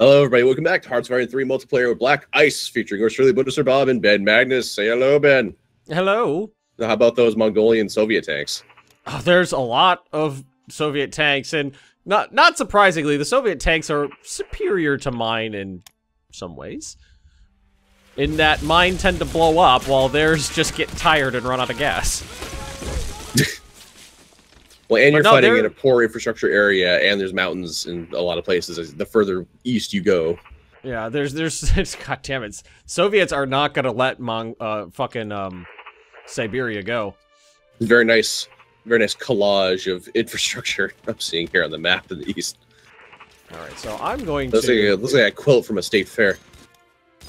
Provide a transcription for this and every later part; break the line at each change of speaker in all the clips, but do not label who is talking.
Hello, everybody. Welcome back to Hearts of Iron 3 multiplayer with Black Ice, featuring yours truly, Bundeswehr Bob and Ben Magnus. Say hello, Ben.
Hello.
Now, how about those Mongolian Soviet tanks?
Oh, there's a lot of Soviet tanks, and not surprisingly, the Soviet tanks are superior to mine in some ways. In that mine tend to blow up, while theirs just get tired and run out of gas.
Well, and you're fighting in a poor infrastructure area, and there's mountains in a lot of places. The further east you go.
Yeah, there's God damn it, Soviets are not gonna let Siberia go.
Very nice collage of infrastructure I'm seeing here on the map in the east.
All right, so I'm going
looks like a quilt from a state fair.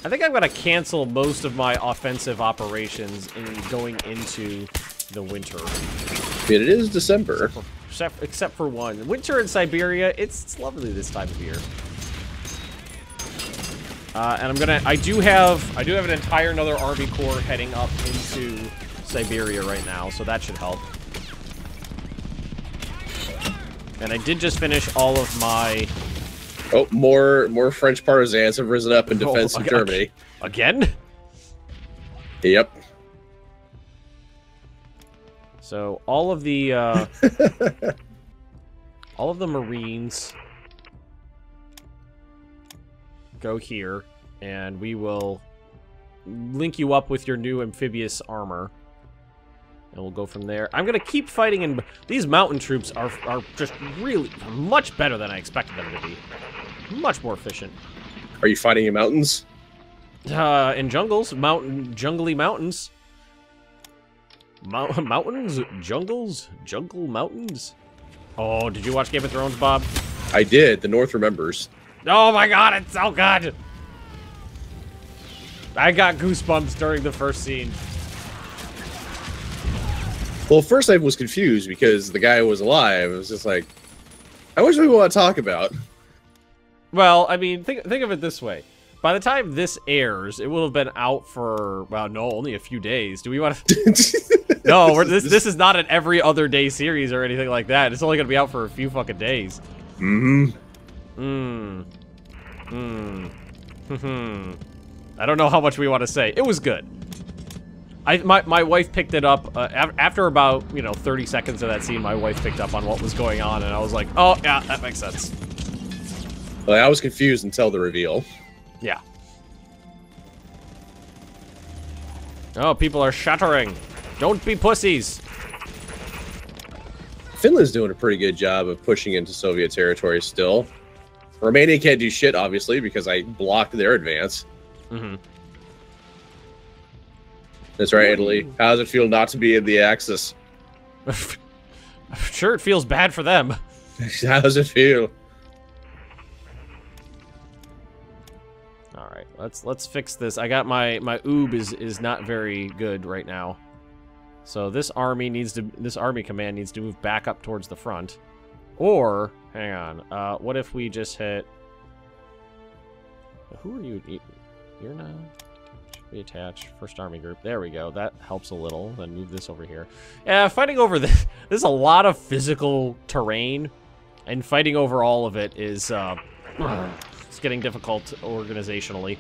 I think I'm gonna cancel most of my offensive operations in going into the winter.
I mean, it is December.
Except for one. Winter in Siberia, it's lovely this time of year. And I do have an entire another army corps heading up into Siberia right now, so that should help. And I did just finish all of my...
Oh, more French partisans have risen up in defense of Germany.
Again?
Yep.
So all of the Marines go here, and we will link you up with your new amphibious armor, and we'll go from there. I'm gonna keep fighting, and these mountain troops are just really much better than I expected them to be. Much more efficient.
Are you fighting in mountains?
In jungles, jungly mountains. Mountains? Jungles? Jungle mountains? Oh, did you watch Game of Thrones, Bob?
I did. The North remembers.
Oh my god, it's so good! I got goosebumps during the first scene.
Well, at first I was confused because the guy was alive. It was just like, I wish we want to talk about.
Well, I mean, think of it this way. By the time this airs, it will have been out for, well, no, only a few days. Do we want to... No, this is not an every other day series or anything like that. It's only going to be out for a few fucking days. I don't know how much we want to say. It was good. My wife picked it up after about, 30 seconds of that scene. My wife picked up on what was going on, and I was like, oh, yeah, that makes sense.
Well, I was confused until the reveal.
Yeah. Oh, people are shattering. Don't be pussies.
Finland's doing a pretty good job of pushing into Soviet territory still. Romania can't do shit, obviously, because I blocked their advance.
Mm-hmm.
That's right, Italy. How does it feel not to be in the Axis?
I'm sure it feels bad for them.
How does it feel?
All right, let's fix this. I got my oob is not very good right now. So this army command needs to move back up towards the front. Or, hang on, what if we just hit... Who are you? You're not... Reattach, first army group. There we go. That helps a little. Then move this over here. Yeah, fighting over this... There's a lot of physical terrain. And fighting over all of it is, it's getting difficult organizationally.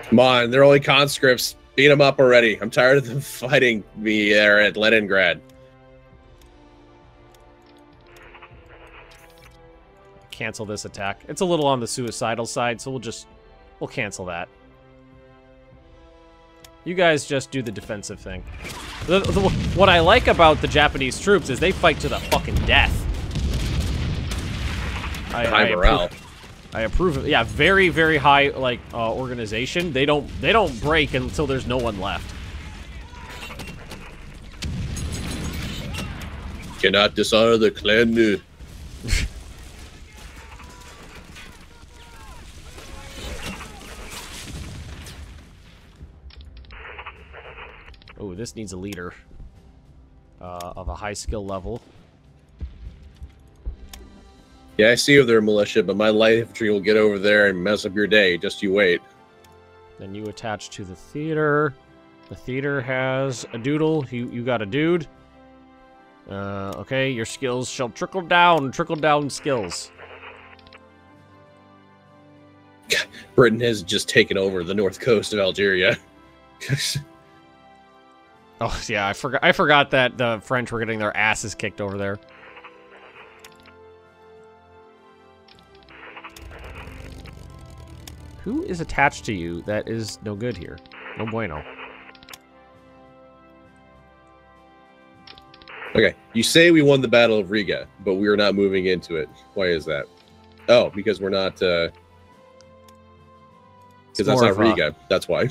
Come on, they're only conscripts. Beat them up already. I'm tired of them fighting me there at Leningrad.
Cancel this attack. It's a little on the suicidal side, so we'll cancel that. You guys just do the defensive thing. What I like about the Japanese troops is they fight to the fucking death.
High morale.
I approve of, yeah, very, very high, like, organization. They don't break until there's no one left.
Cannot dishonor the clan.
Oh, this needs a leader of a high skill level.
Yeah, I see you there, militia, but my light infantry will get over there and mess up your day. Just you wait.
Then you attach to the theater. The theater has a doodle. You got a dude. Okay, your skills shall trickle down skills.
Britain has just taken over the north coast of Algeria.
Oh yeah, I forgot that the French were getting their asses kicked over there. Who is attached to you that is no good here? No bueno.
Okay, you say we won the Battle of Riga, but we are not moving into it. Why is that? Oh, because we're not, because that's not Riga. That's why.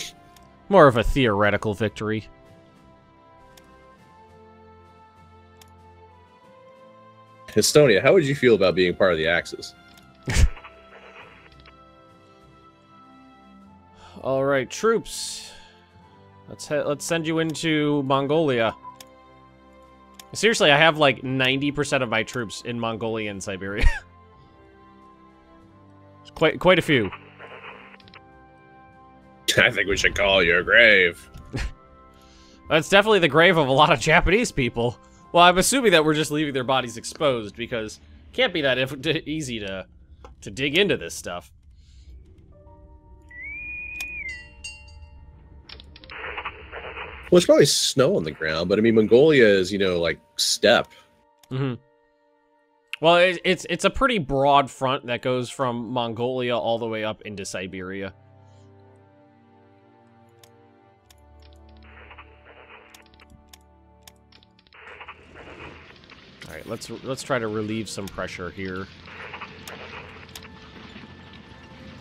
More of a theoretical victory.
Estonia, how would you feel about being part of the Axis?
All right, troops. Let's send you into Mongolia. Seriously, I have like 90% of my troops in Mongolia and Siberia. It's quite a few.
I think we should call your grave.
That's definitely the grave of a lot of Japanese people. Well, I'm assuming that we're just leaving their bodies exposed because it can't be that easy to dig into this stuff.
Well, there's probably snow on the ground, but I mean, Mongolia is, you know, like steppe.
Mm-hmm. Well, it's a pretty broad front that goes from Mongolia all the way up into Siberia. All right, let's try to relieve some pressure here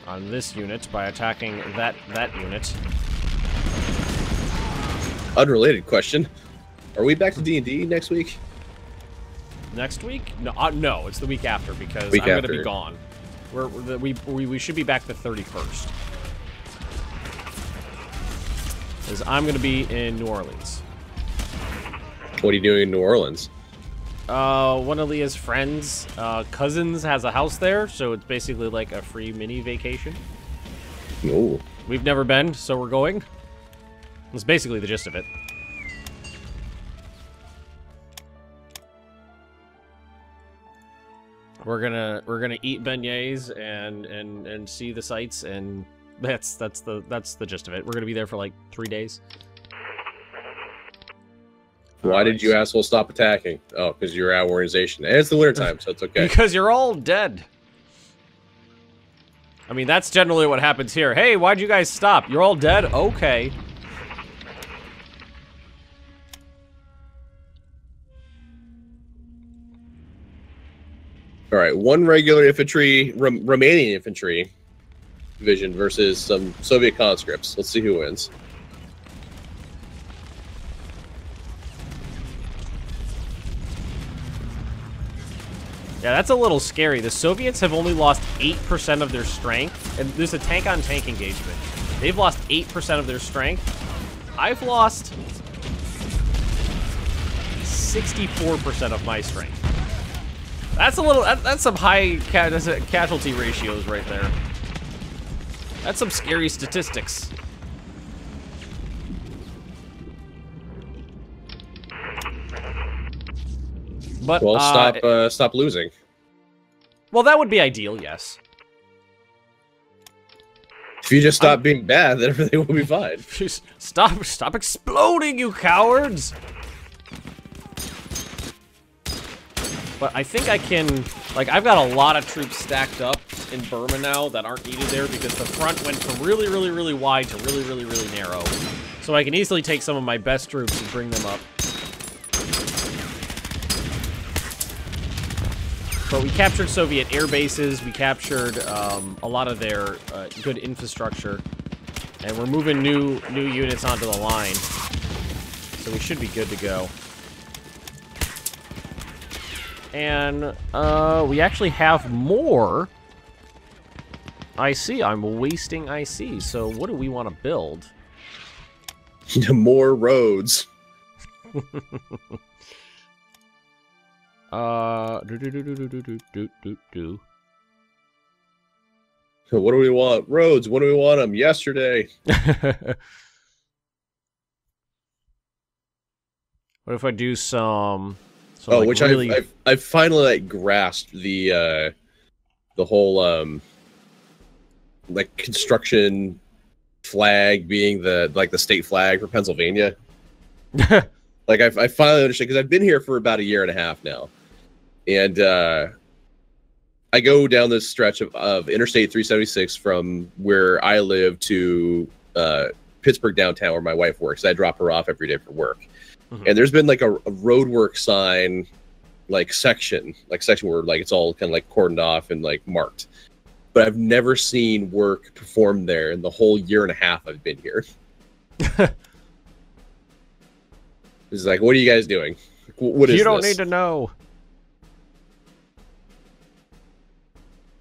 on this unit by attacking that unit.
Unrelated question: are we back to D&D next week?
Next week? No, no, it's the week after because I'm going to be gone. We should be back the 31st. Because I'm going to be in New Orleans.
What are you doing in New Orleans?
One of Leah's friends, cousins, has a house there, so it's basically like a free mini vacation.
No.
We've never been, so we're going. That's basically the gist of it. We're gonna eat beignets and see the sights, and that's the gist of it. We're gonna be there for like 3 days.
Why did you assholes stop attacking? Oh, because you're out of organization. And it's the wintertime, so it's okay.
Because you're all dead. I mean, that's generally what happens here. Hey, why'd you guys stop? You're all dead? Okay.
All right, one regular infantry, Romanian infantry division versus some Soviet conscripts. Let's see who wins.
Yeah, that's a little scary. The Soviets have only lost 8% of their strength, and there's a tank-on-tank engagement. They've lost 8% of their strength. I've lost 64% of my strength. That's a little. That's some high casualty ratios right there. That's some scary statistics. But
well, stop losing.
Well, that would be ideal, yes.
If you just stop being bad, then everything will be fine.
Stop exploding, you cowards! But I think I can, like, I've got a lot of troops stacked up in Burma now that aren't needed there because the front went from really, really, really wide to really, really, really narrow. So I can easily take some of my best troops and bring them up. But we captured Soviet air bases, we captured a lot of their good infrastructure, and we're moving new units onto the line. So we should be good to go. And we actually have more IC. I'm wasting IC, so what do we want to build?
More roads.
Do.
So what do we want? Roads. What do we want them? Yesterday.
What if I do some So, like,
which
really...
I've finally like grasped the whole like construction flag being the state flag for Pennsylvania. Like I finally understand, because I've been here for about a year and a half now, and I go down this stretch of Interstate 376 from where I live to Pittsburgh downtown, where my wife works. I drop her off every day for work, and there's been like a roadwork sign, section where like it's all kind of like cordoned off and like marked. But I've never seen work performed there in the whole year and a half I've been here. It's like, what are you guys doing? What is this?
You don't need to know.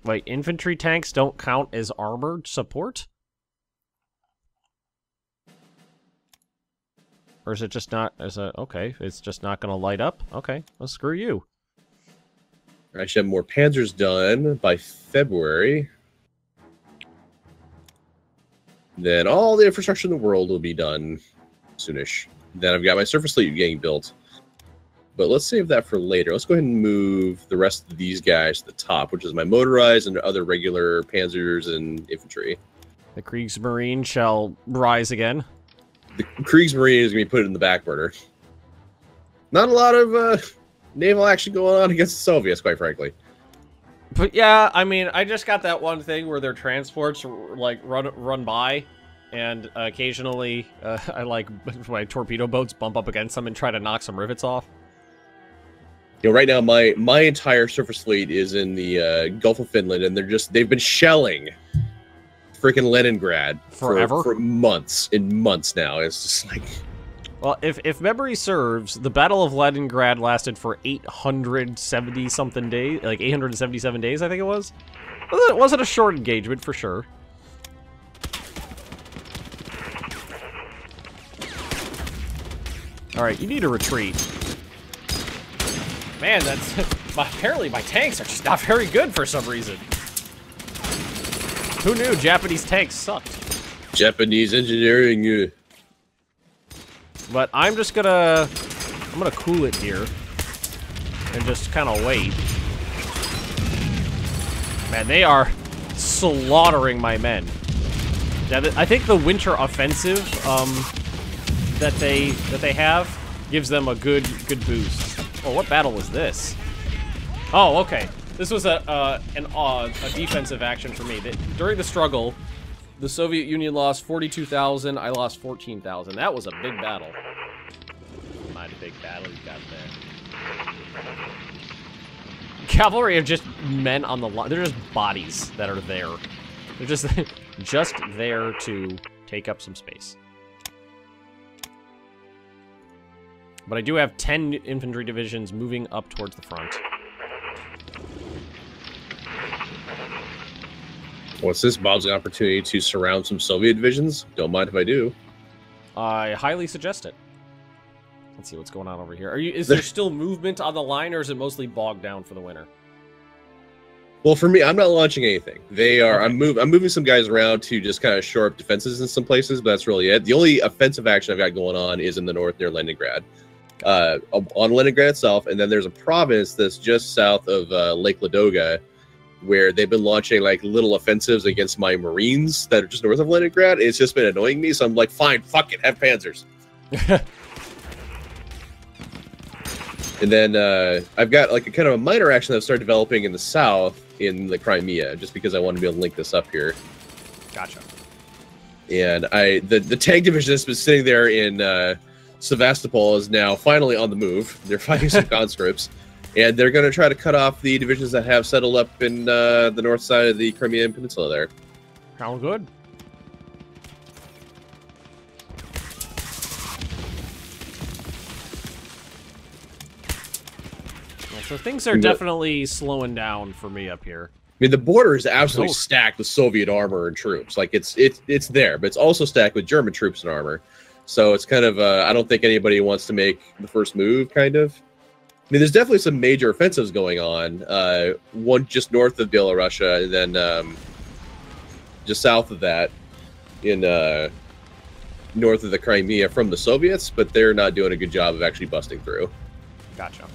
Wait, infantry tanks don't count as armored support? Or is it just not okay, it's just not gonna light up? Okay, well, screw you.
I should have more panzers done by February. Then all the infrastructure in the world will be done soonish. Then I've got my surface fleet getting built. But let's save that for later. Let's go ahead and move the rest of these guys to the top, which is my motorized and other regular panzers and infantry.
The Kriegsmarine shall rise again.
The Kriegsmarine is going to be put in the back burner. Not a lot of naval action going on against the Soviets, quite frankly.
But yeah, I mean, I just got that one thing where their transports like run by, and occasionally I like my torpedo boats bump up against them and try to knock some rivets off.
You know, right now my entire surface fleet is in the Gulf of Finland, and they've been shelling freaking Leningrad
forever,
for months and months now. It's just like,
well, if memory serves, the Battle of Leningrad lasted for 870-something days, like 877 days, I think it was. It wasn't a short engagement, for sure. Alright, you need to retreat. Man, that's... apparently my tanks are just not very good for some reason. Who knew Japanese tanks sucked?
Japanese engineering.
But I'm just gonna... I'm gonna cool it here. And just kind of wait. Man, they are slaughtering my men. Yeah, I think the winter offensive that they have gives them a good boost. Oh, what battle was this? Oh, okay. This was a defensive action for me. During the struggle, the Soviet Union lost 42,000. I lost 14,000. That was a big battle. Mighty big battle you got there. Cavalry are just men on the line. They're just bodies that are there. They're just just there to take up some space. But I do have 10 infantry divisions moving up towards the front.
What's this? Bob's an opportunity to surround some Soviet divisions? Don't mind if I do.
I highly suggest it. Let's see what's going on over here. Is there still movement on the line, or is it mostly bogged down for the winter?
Well, for me, I'm not launching anything. They are.
Okay.
I'm moving some guys around to just kind of shore up defenses in some places, but that's really it. The only offensive action I've got going on is in the north near Leningrad. On Leningrad itself, and then there's a province that's just south of Lake Ladoga, where they've been launching like little offensives against my Marines that are just north of Leningrad. It's just been annoying me, so I'm like, fine, fuck it, have panzers. And then I've got like a kind of a minor action that I've started developing in the south in the Crimea, just because I want to be able to link this up here.
Gotcha.
And the tank division that's been sitting there in Sevastopol is now finally on the move. They're fighting some conscripts, and they're going to try to cut off the divisions that have settled up in the north side of the Crimean Peninsula there.
Sound good. Well, so things are definitely slowing down for me up here.
I mean, the border is absolutely stacked with Soviet armor and troops. Like, it's there, but it's also stacked with German troops and armor. So it's kind of, I don't think anybody wants to make the first move, kind of. I mean, there's definitely some major offensives going on. One just north of Belarusia, and then just south of that in north of the Crimea from the Soviets, but they're not doing a good job of actually busting through.
Gotcha.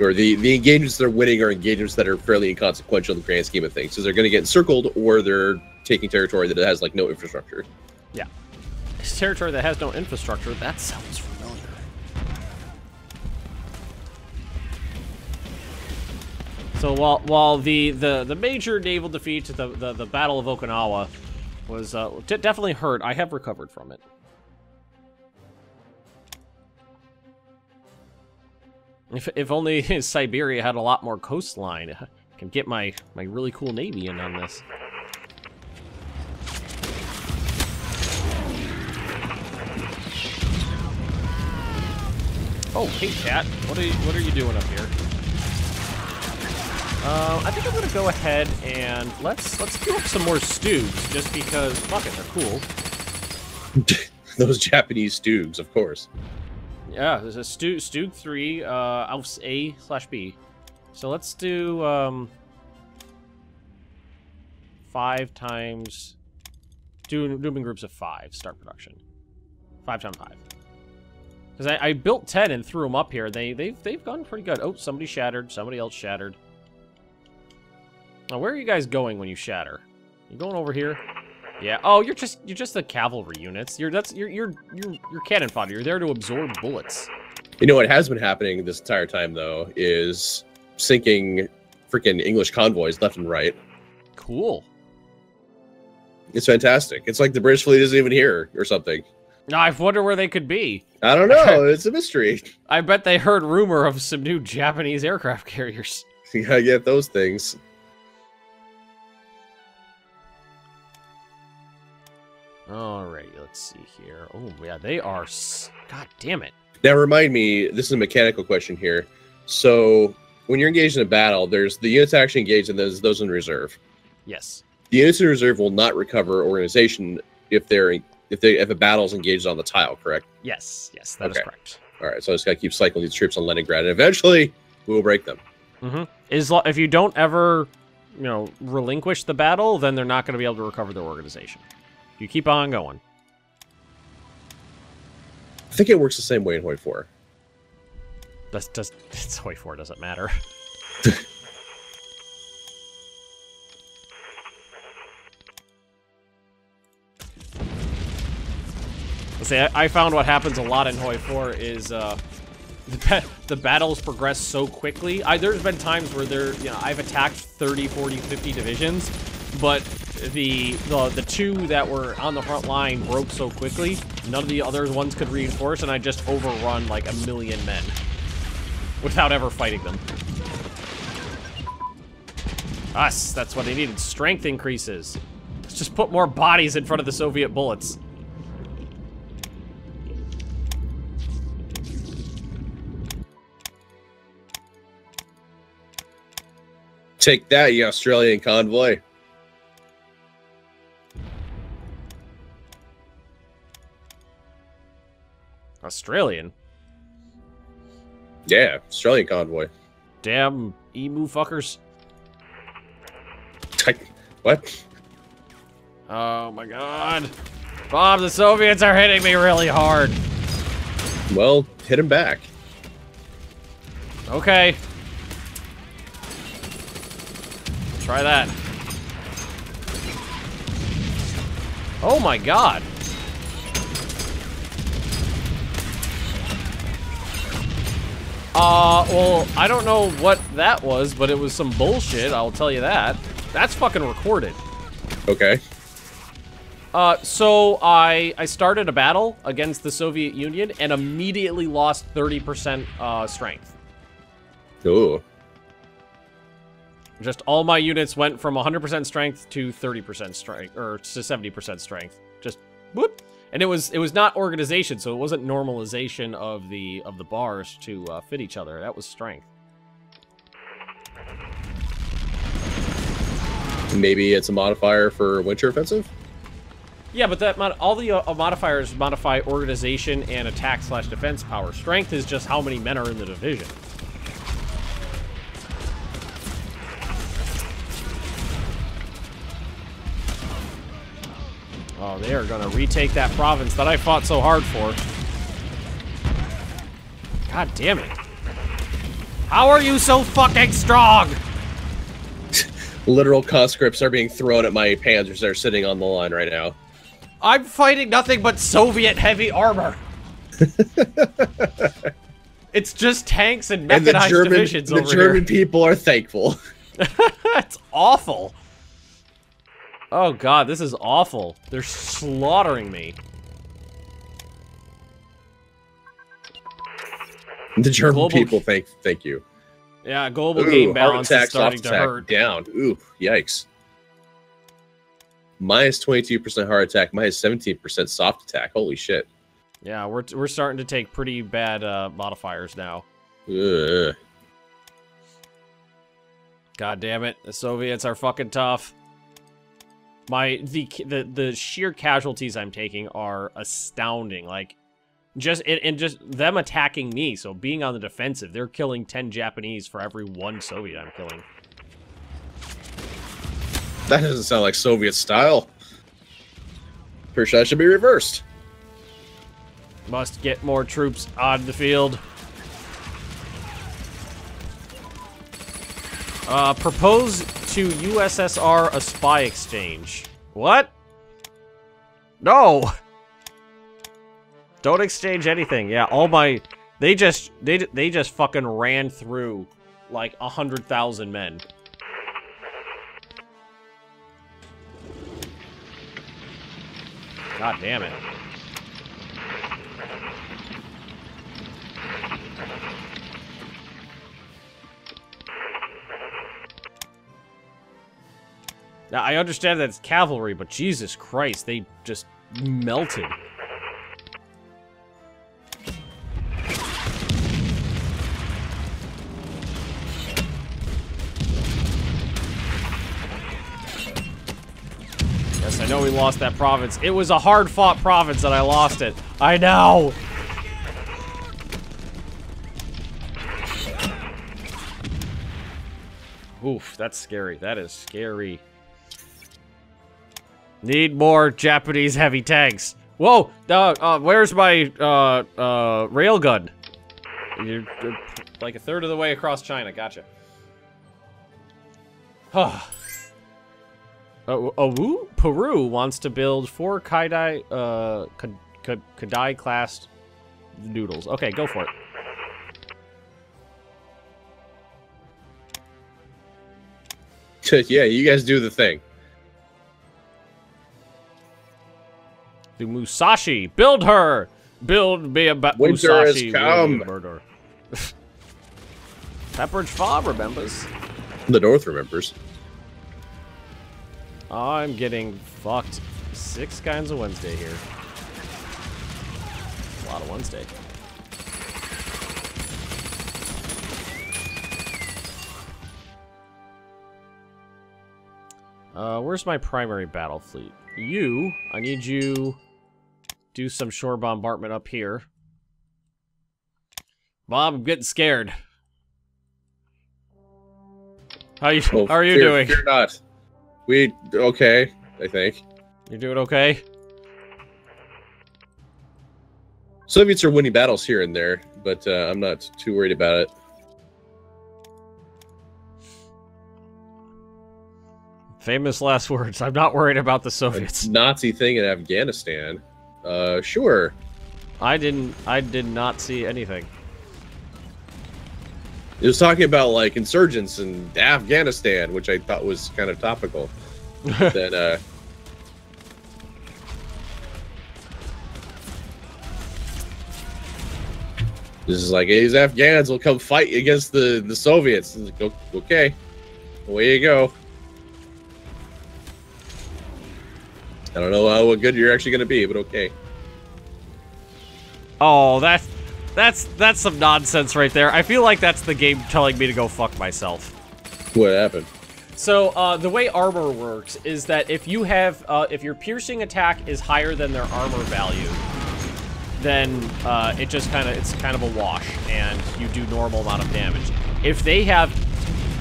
Or the engagements they're winning are engagements that are fairly inconsequential in the grand scheme of things. So they're going to get encircled, or they're taking territory that has like no infrastructure.
Yeah. It's territory that has no infrastructure. That sounds familiar. So while the major naval defeat to the Battle of Okinawa was definitely hurt, I have recovered from it. If only Siberia had a lot more coastline, I can get my really cool navy in on this. Oh, hey chat, what are you doing up here? I think I'm gonna go ahead and let's do up some more Stoogs, just because fuck it, they're cool.
Those Japanese Stoogs, of course.
Yeah, there's a Stoog 3, Alfs A/B. So let's do 5 times. Do them in groups of 5. Start production. 5 times 5. Because I built 10 and threw them up here. They've gone pretty good. Oh, somebody shattered. Somebody else shattered. Now, where are you guys going when you shatter? You going over here? Yeah. Oh, you're just the cavalry units. You're cannon fodder. You're there to absorb bullets.
You know what has been happening this entire time though is sinking freaking English convoys left and right.
Cool.
It's fantastic. It's like the British fleet isn't even here or something.
I wonder where they could be.
I don't know. It's a mystery.
I bet they heard rumor of some new Japanese aircraft carriers.
You gotta get those things.
Alrighty, let's see here. Oh, yeah, they are... God damn it.
Now, remind me, this is a mechanical question here. So, when you're engaged in a battle, there's the units actually engaged and there's those in reserve.
Yes.
The units in reserve will not recover organization if a battle is engaged on the tile, correct?
Yes, that is correct.
All right, so I just got to keep cycling these troops on Leningrad, and eventually we will break them.
Mm-hmm. If you don't ever, relinquish the battle, then they're not going to be able to recover their organization. You keep on going.
I think it works the same way in Hoi 4.
It's Hoi 4 doesn't matter. See, I found what happens a lot in Hoi 4 is the battles progress so quickly. There's been times where I've attacked 30, 40, 50 divisions, but the 2 that were on the front line broke so quickly, none of the other ones could reinforce, and I just overrun like 1 million men without ever fighting them. That's what they needed. Strength increases. Let's just put more bodies in front of the Soviet bullets.
Take that, you Australian convoy.
Australian?
Yeah, Australian convoy.
Damn emu fuckers.
What?
Oh my god. Bob, the Soviets are hitting me really hard.
Well, hit him back.
Okay. Try that. Oh my god. Well, I don't know what that was, but it was some bullshit, I'll tell you that. That's fucking recorded.
Okay.
So I started a battle against the Soviet Union and immediately lost 30% strength.
Ooh.
Just all my units went from 100% strength to 30% strength, or to 70% strength. Just whoop. And it was not organization, so it wasn't normalization of the bars to fit each other. That was strength.
Maybe it's a modifier for winter offensive?
Yeah, but all the modifiers modify organization and attack/defense power. Strength is just how many men are in the division. Oh, they are gonna retake that province that I fought so hard for. God damn it. How are you so fucking strong?
Literal conscripts are being thrown at my panzers that are sitting on the line right now.
I'm fighting nothing but Soviet heavy armor. It's just tanks and mechanized divisions over here.
The German people are thankful.
It's awful. Oh god, this is awful. They're slaughtering me.
The German people thank you.
Yeah, global game balance is starting to hurt.
Down. Ooh, yikes. Minus 22% heart attack, minus 17% soft attack. Holy shit.
Yeah, we're starting to take pretty bad modifiers now.
Ugh.
God damn it, the Soviets are fucking tough. The sheer casualties I'm taking are astounding. Like, just them attacking me, so being on the defensive, they're killing 10 Japanese for every 1 Soviet I'm killing.
That doesn't sound like Soviet style. Pretty sure that should be reversed.
Must get more troops on the field. Propose to USSR a spy exchange. What? No! Don't exchange anything. Yeah, all my... They just fucking ran through, like, 100,000 men. God damn it. Now, I understand that it's cavalry, but Jesus Christ, they just melted. Yes, I know we lost that province. It was a hard-fought province and I lost it. I know! Oof, that's scary. That is scary. Need more Japanese heavy tanks. Whoa! Where's my railgun? You're like a third of the way across China. Gotcha. Peru wants to build 4 Kadai class noodles. Okay, go for
it. Yeah, you guys do the thing.
The Musashi, build her! Build me a Musashi.
Winter has come.
Murder. Pepperidge Farm remembers.
The North remembers.
I'm getting fucked 6 kinds of Wednesday here. A lot of Wednesday. Where's my primary battle fleet? I need you do some shore bombardment up here. Bob, I'm getting scared. How are you doing?
Fear not. Okay, I think.
You're doing okay?
Soviets are winning battles here and there, but I'm not too worried about it.
Famous last words. I'm not worried about the Soviets.
A Nazi thing in Afghanistan. Sure.
I did not see anything.
It was talking about like insurgents in Afghanistan, which I thought was kind of topical. Then this is like, hey, these Afghans will come fight against the Soviets. Like, okay, away you go. I don't know how good you're actually going to be, but okay.
Oh, that's some nonsense right there. I feel like that's the game telling me to go fuck myself.
What happened?
So, the way armor works is that if you have, if your piercing attack is higher than their armor value, then it's kind of a wash, and you do normal amount of damage. If they have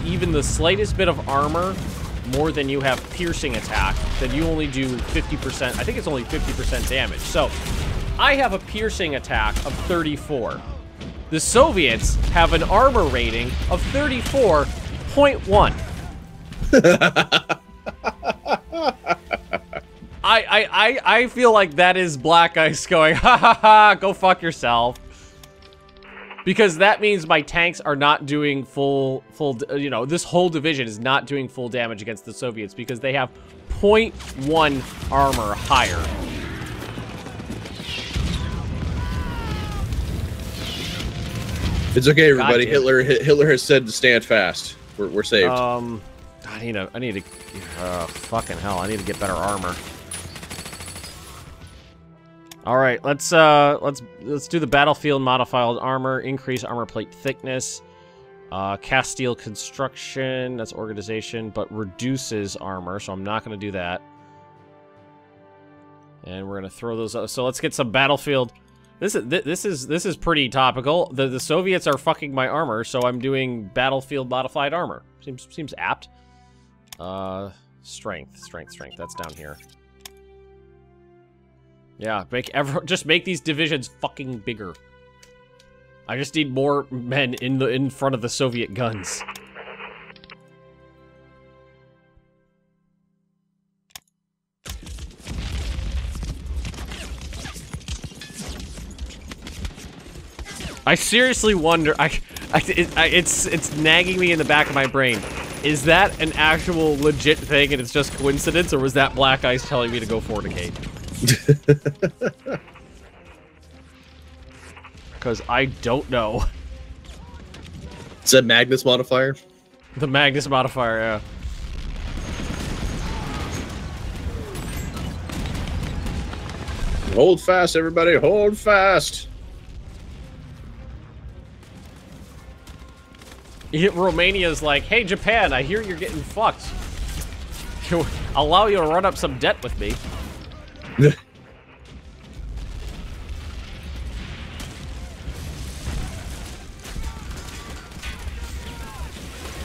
even the slightest bit of armor more than you have piercing attack, then you only do 50%. I think it's only 50% damage. So, I have a piercing attack of 34. The Soviets have an armor rating of 34.1. I feel like that is Black Ice going, ha ha ha, go fuck yourself. Because that means my tanks are not doing full, you know, this whole division is not doing full damage against the Soviets because they have 0.1 armor higher.
It's okay, everybody. Hitler has said to stand fast. We're saved.
I need to, fucking hell, I need to get better armor. All right, let's do the battlefield modified armor, increase armor plate thickness, cast steel construction, that's organization, but reduces armor, so I'm not going to do that. And we're going to throw those up. So let's get some battlefield. This is pretty topical. The Soviets are fucking my armor, so I'm doing battlefield modified armor. Seems apt. Strength. That's down here. Yeah, just make these divisions fucking bigger. I just need more men in front of the Soviet guns. I seriously wonder. It's nagging me in the back of my brain. Is that an actual legit thing and it's just coincidence, or was that Black Ice telling me to go fornicate? Because I don't know.
Is that Magnus modifier?
The Magnus modifier, yeah.
Hold fast, everybody. Hold fast.
Romania's like, hey, Japan, I hear you're getting fucked. I'll allow you to run up some debt with me.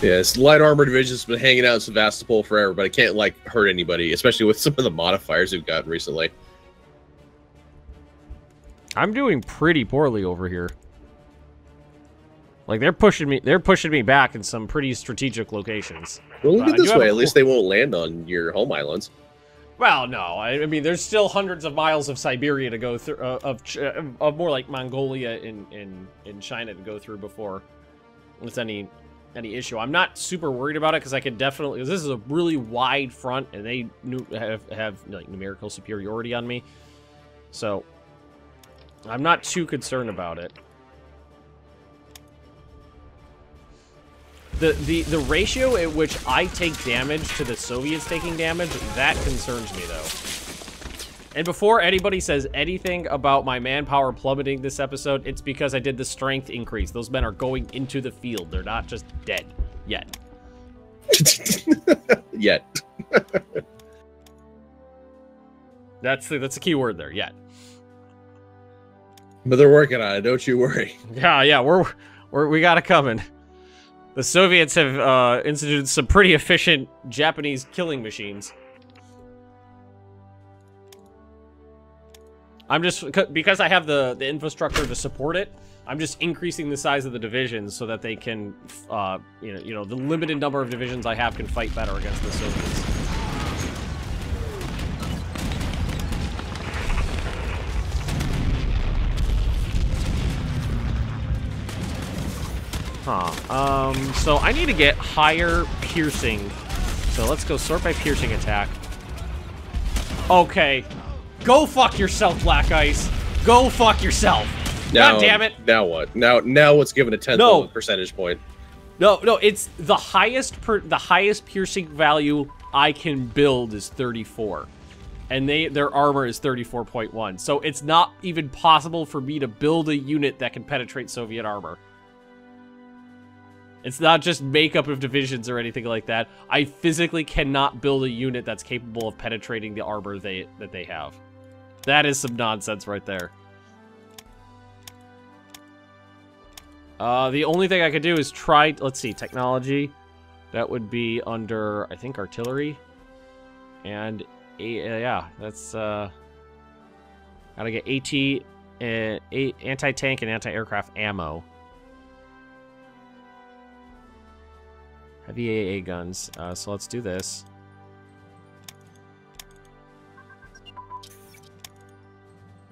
Yeah, this light armor division's been hanging out in Sevastopol forever, but it can't, like, hurt anybody, especially with some of the modifiers we've gotten recently.
I'm doing pretty poorly over here. Like, they're pushing me back in some pretty strategic locations.
Well, look at this way. At least they won't land on your home islands.
Well, no. I mean, there's still hundreds of miles of Siberia to go through, of more like Mongolia in China to go through before it's any issue. I'm not super worried about it because I can definitely. This is a really wide front, and they have like numerical superiority on me, so I'm not too concerned about it. The ratio at which I take damage to the Soviets taking damage, that concerns me, though. And before anybody says anything about my manpower plummeting this episode, it's because I did the strength increase. Those men are going into the field. They're not just dead. Yet.
Yet.
That's the key word there, yet.
But they're working on it, don't you worry.
Yeah, we got it coming. The Soviets have instituted some pretty efficient Japanese killing machines. I'm just, because I have the infrastructure to support it, I'm just increasing the size of the divisions so that they can, you know, the limited number of divisions I have can fight better against the Soviets. So I need to get higher piercing. So let's go sort by piercing attack. Okay. Go fuck yourself, Black Ice. Go fuck yourself.
Now,
God damn it.
Now what? Now what's given a 10th of a percentage point?
No, it's the highest piercing value I can build is 34. And their armor is 34.1. So it's not even possible for me to build a unit that can penetrate Soviet armor. It's not just makeup of divisions or anything like that. I physically cannot build a unit that's capable of penetrating the armor that they have. That is some nonsense right there. The only thing I could do is try... Let's see, technology. That would be under, I think, artillery. And, yeah, that's... Gotta get AT, anti-tank and anti-aircraft ammo. Heavy AA guns. So let's do this.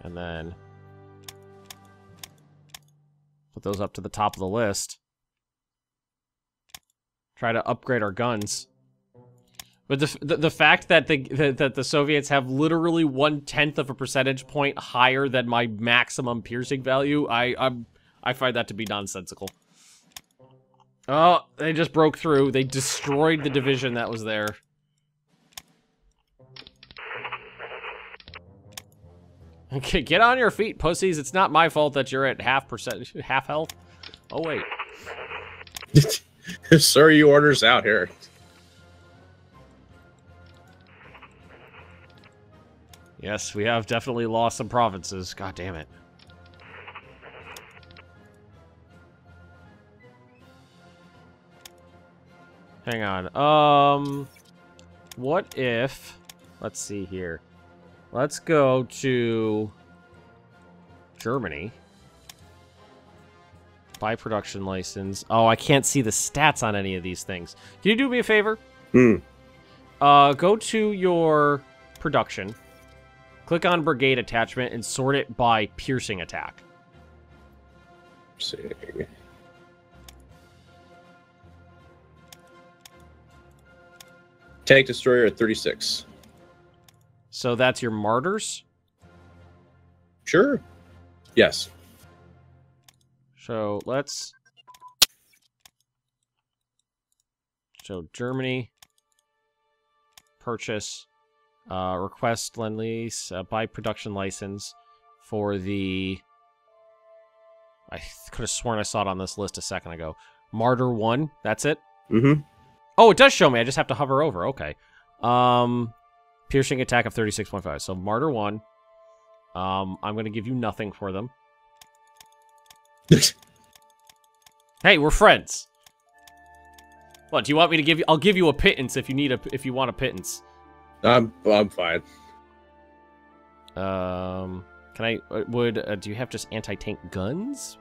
And then put those up to the top of the list. Try to upgrade our guns. But the fact that the Soviets have literally 1/10 of a percentage point higher than my maximum piercing value, I find that to be nonsensical. Oh, they just broke through. They destroyed the division that was there. Okay, get on your feet, pussies. It's not my fault that you're at half health. Oh wait.
Sir, you orders out here.
Yes, we have definitely lost some provinces. God damn it. Hang on. What if... Let's see here. Let's go to Germany. Buy production license. Oh, I can't see the stats on any of these things. Can you do me a favor? Go to your production. Click on brigade attachment and sort it by piercing attack.
Let's see. Tank destroyer at 36.
So that's your martyrs?
Sure. Yes.
So let's... So Germany. Purchase. Request lend-lease. Buy production license for the... I could have sworn I saw it on this list a second ago. Martyr 1. That's it?
Mm-hmm.
Oh, it does show me. I just have to hover over. Okay. Piercing attack of 36.5. So Martyr 1. I'm going to give you nothing for them. Hey, we're friends. What, do you want me to give you... I'll give you a pittance if you need if you want a pittance.
I'm fine.
Can I... do you have just anti-tank guns?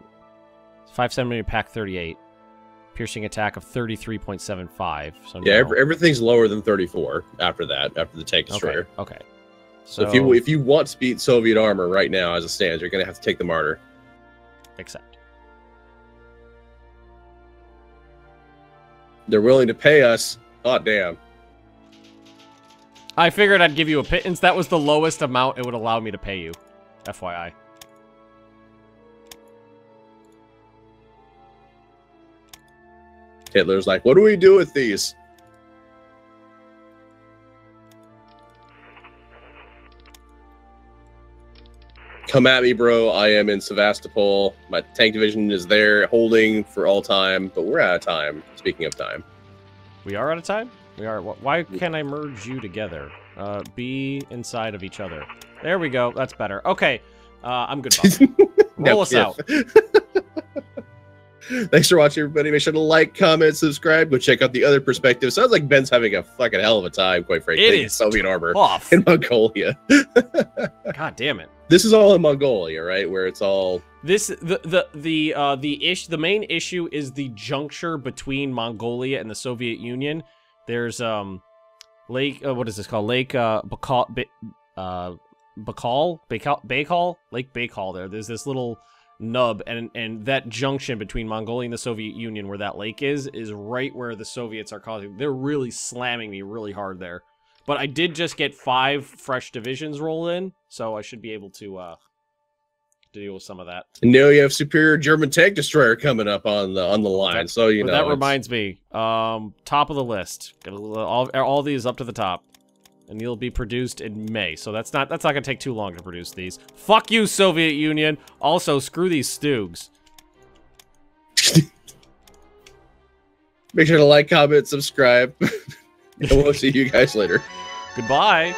5.7mm pack 38. Piercing attack of 33.75. So
yeah,
no.
Everything's lower than 34 after that, after the tank destroyer.
Okay.
So if you want to beat Soviet armor right now as it stands, you're gonna have to take the martyr.
Accept.
They're willing to pay us. Oh damn.
I figured I'd give you a pittance. That was the lowest amount it would allow me to pay you. FYI.
Hitler's like, what do we do with these? Come at me, bro. I am in Sevastopol. My tank division is there, holding for all time, but we're out of time. Speaking of time.
We are out of time? We are. Why can't I merge you together? Be inside of each other. There we go. That's better. Okay. I'm good. Roll us out.
Thanks for watching, everybody. Make sure to like, comment, subscribe. Go check out the other perspective. Sounds like Ben's having a fucking hell of a time, quite frankly.
It is
Soviet armor
tough.
in Mongolia.
God damn it.
This is all in Mongolia, right? Where it's all
the main issue is the juncture between Mongolia and the Soviet Union. There's Lake what is this called? Lake Baikal, Lake Baikal there. There's this little nub, and that junction between Mongolia and the Soviet Union where that lake is right where the Soviets are causing. They're really slamming me really hard there. But I did just get 5 fresh divisions roll in, so I should be able to deal with some of that.
And now you have superior German tank destroyer coming up on the line. So you know
that reminds me. Top of the list. Got all these up to the top. And they'll be produced in May. So that's not gonna take too long to produce these. Fuck you, Soviet Union. Also, screw these Stoogs.
Make sure to like, comment, subscribe. And we'll see you guys later.
Goodbye.